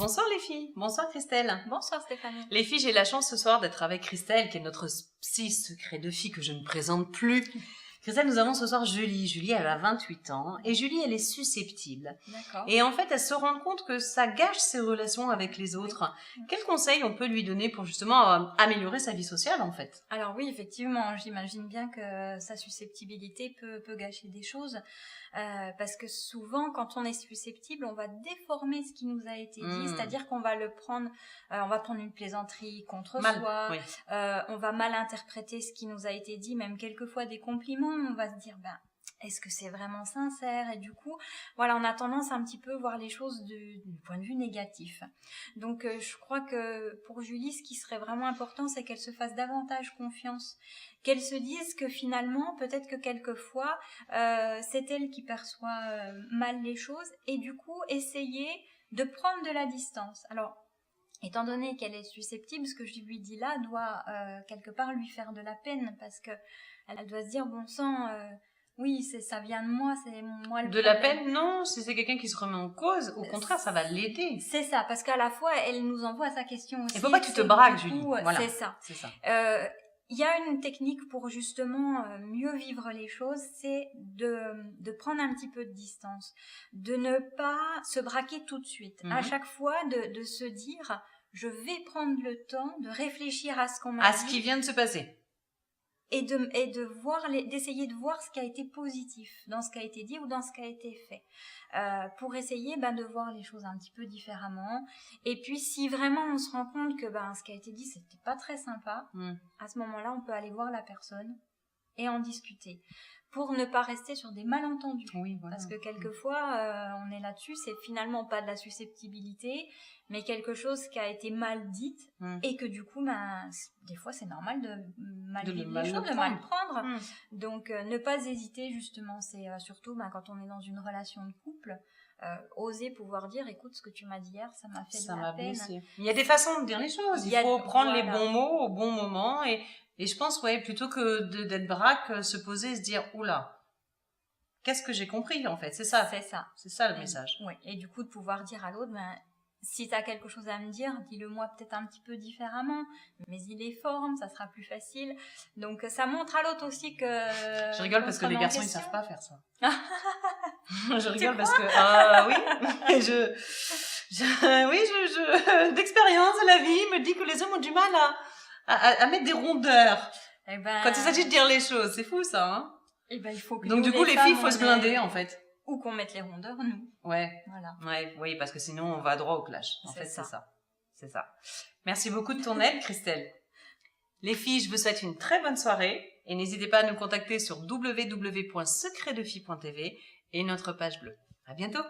Bonsoir les filles, bonsoir Christelle. Bonsoir Stéphanie. Les filles, j'ai la chance ce soir d'être avec Christelle, qui est notre psy secret de fille que je ne présente plus. Christelle, nous avons ce soir Julie. Julie, elle a 28 ans et Julie, elle est susceptible. D'accord. Et en fait, elle se rend compte que ça gâche ses relations avec les autres. Oui. Quels conseils on peut lui donner pour justement améliorer sa vie sociale en fait? Alors oui, effectivement, j'imagine bien que sa susceptibilité peut gâcher des choses. Parce que souvent, quand on est susceptible, on va déformer ce qui nous a été dit, c'est-à-dire qu'on va le prendre, on va prendre une plaisanterie contre soi, oui. On va mal interpréter ce qui nous a été dit, même quelquefois des compliments, on va se dire, est-ce que c'est vraiment sincère? Et du coup, voilà, on a tendance à un petit peu voir les choses du point de vue négatif. Donc, je crois que pour Julie, ce qui serait vraiment important, c'est qu'elle se fasse davantage confiance, qu'elle se dise que finalement, peut-être que quelquefois, c'est elle qui perçoit mal les choses, et du coup, essayer de prendre de la distance. Alors, étant donné qu'elle est susceptible, ce que je lui dis là doit quelque part lui faire de la peine, parce que elle doit se dire, bon sang... oui, ça vient de moi, c'est moi le problème. De la peine, non. Si c'est quelqu'un qui se remet en cause, au contraire, ça va l'aider. C'est ça, parce qu'à la fois, elle nous envoie sa question aussi. Il faut pas que tu te braques, Julie. Voilà. C'est ça. C'est ça. Il y a une technique pour justement mieux vivre les choses, c'est de prendre un petit peu de distance, de ne pas se braquer tout de suite. À chaque fois, de se dire, je vais prendre le temps de réfléchir à ce qu'on m'a dit. À ce qui vient de se passer. Et d'essayer de voir ce qui a été positif dans ce qui a été dit ou dans ce qui a été fait, pour essayer de voir les choses un petit peu différemment. Et puis si vraiment on se rend compte que ce qui a été dit c'était pas très sympa, à ce moment-là on peut aller voir la personne et en discuter, pour ne pas rester sur des malentendus. Oui, voilà. Parce que quelquefois, on est là-dessus, c'est finalement pas de la susceptibilité, mais quelque chose qui a été mal dite, et que du coup, des fois, c'est normal de mal vivre les choses, de mal prendre. Donc, ne pas hésiter, justement, c'est surtout quand on est dans une relation de couple, oser pouvoir dire, écoute, ce que tu m'as dit hier, ça m'a fait de la peine. Blessé. Il y a des façons de dire les choses. Il faut prendre les bons mots au bon moment, et je pense, plutôt que d'être braque, se poser et se dire, oula, qu'est-ce que j'ai compris, en fait? C'est ça. C'est ça. C'est ça le message. Oui. Et du coup, de pouvoir dire à l'autre, si tu as quelque chose à me dire, dis-le-moi peut-être un petit peu différemment, mais il est forme, ça sera plus facile. Donc, ça montre à l'autre aussi que... Je rigole parce que les garçons, ils savent pas faire ça. Je rigole parce que... oui. Oui, d'expérience de la vie, me dit que les hommes ont du mal à mettre des rondeurs. Quand il s'agit de dire les choses, c'est fou ça, hein? Il faut que donc du coup, les filles, il faut se blinder, en fait. Ou qu'on mette les rondeurs, nous. Ouais. Voilà. Ouais, oui, parce que sinon, on va droit au clash. En fait, c'est ça. C'est ça. Merci beaucoup de ton aide, Christelle. Les filles, je vous souhaite une très bonne soirée et n'hésitez pas à nous contacter sur www.secretdefille.tv et notre page bleue. À bientôt.